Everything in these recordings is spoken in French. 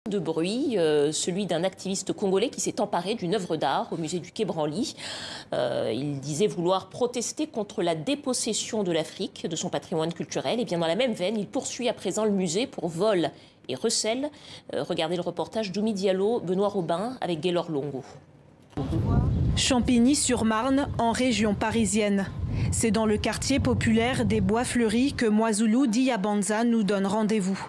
De bruit, celui d'un activiste congolais qui s'est emparé d'une œuvre d'art au musée du Quai Branly. Il disait vouloir protester contre la dépossession de l'Afrique de son patrimoine culturel. Et bien dans la même veine, il poursuit à présent le musée pour vol et recel. Regardez le reportage d'Oumi Diallo, Benoît Robin avec Gaylor Longo. Champigny-sur-Marne, en région parisienne. C'est dans le quartier populaire des Bois Fleuris que Mwazulu Diabanza nous donne rendez-vous.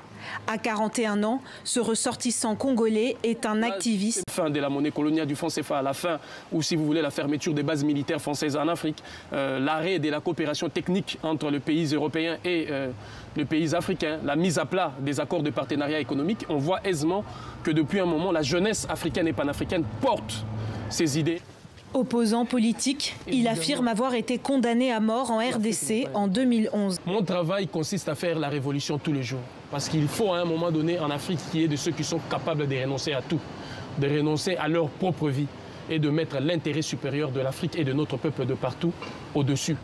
À 41 ans, ce ressortissant congolais est un activiste. La fin de la monnaie coloniale du franc CFA, la fin, ou si vous voulez, la fermeture des bases militaires françaises en Afrique, l'arrêt de la coopération technique entre les pays européens et les pays africains, la mise à plat des accords de partenariat économique, on voit aisément que depuis un moment, la jeunesse africaine et panafricaine porte ces idées. Opposant politique, il affirme avoir été condamné à mort en RDC en 2011. Mon travail consiste à faire la révolution tous les jours. Parce qu'il faut à un moment donné en Afrique qu'il y ait de ceux qui sont capables de renoncer à tout, de renoncer à leur propre vie et de mettre l'intérêt supérieur de l'Afrique et de notre peuple de partout au-dessus.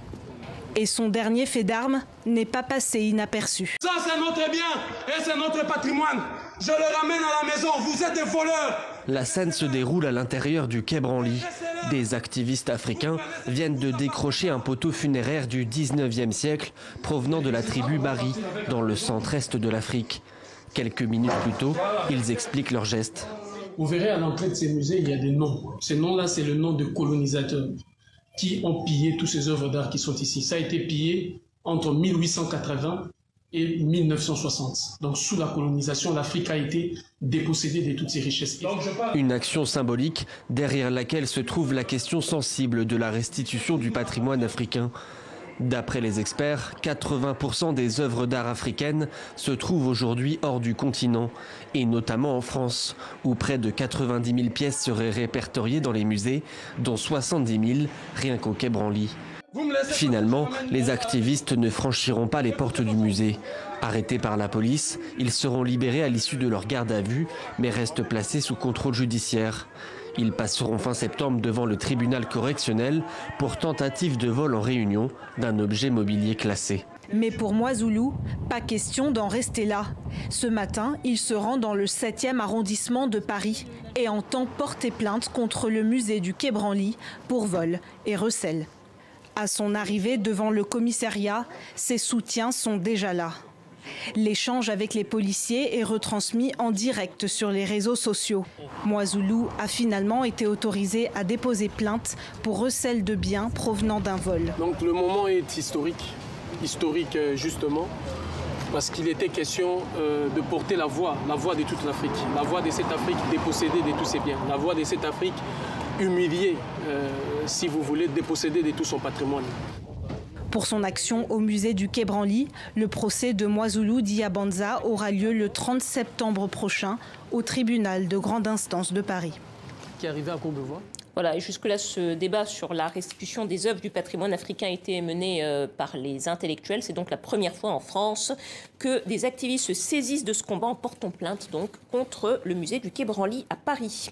Et son dernier fait d'armes n'est pas passé inaperçu. Ça, c'est notre bien et c'est notre patrimoine. Je le ramène à la maison, vous êtes des voleurs. La scène se déroule à l'intérieur du Quai Branly. Des activistes africains viennent de décrocher un poteau funéraire du 19e siècle provenant de la tribu Bari, dans le centre-est de l'Afrique. Quelques minutes plus tôt, ils expliquent leurs gestes. Vous verrez à l'entrée de ces musées, il y a des noms. Ces noms-là, c'est le nom de colonisateurs qui ont pillé toutes ces œuvres d'art qui sont ici. Ça a été pillé entre 1880 et 1960. Donc sous la colonisation, l'Afrique a été dépossédée de toutes ses richesses. Une action symbolique derrière laquelle se trouve la question sensible de la restitution du patrimoine africain. D'après les experts, 80% des œuvres d'art africaines se trouvent aujourd'hui hors du continent, et notamment en France, où près de 90 000 pièces seraient répertoriées dans les musées, dont 70 000 rien qu'au Quai Branly. Finalement, les activistes ne franchiront pas les portes du musée. Arrêtés par la police, ils seront libérés à l'issue de leur garde à vue, mais restent placés sous contrôle judiciaire. Ils passeront fin septembre devant le tribunal correctionnel pour tentative de vol en réunion d'un objet mobilier classé. Mais pour Mwazulu, pas question d'en rester là. Ce matin, il se rend dans le 7e arrondissement de Paris et entend porter plainte contre le musée du Quai Branly pour vol et recel. À son arrivée devant le commissariat, ses soutiens sont déjà là. L'échange avec les policiers est retransmis en direct sur les réseaux sociaux. Mwazulu a finalement été autorisé à déposer plainte pour recel de biens provenant d'un vol. Donc le moment est historique justement, parce qu'il était question de porter la voix de toute l'Afrique, la voix de cette Afrique dépossédée de tous ses biens, la voix de cette Afrique humiliée, si vous voulez, dépossédée de tout son patrimoine. Pour son action au musée du Quai Branly, le procès de Mwazulu Diabanza aura lieu le 30 septembre prochain au tribunal de grande instance de Paris. Qui est arrivé à Courbevoie. Voilà, et jusque-là, ce débat sur la restitution des œuvres du patrimoine africain a été mené par les intellectuels. C'est donc la première fois en France que des activistes se saisissent de ce combat en portant plainte donc contre le musée du Quai Branly à Paris.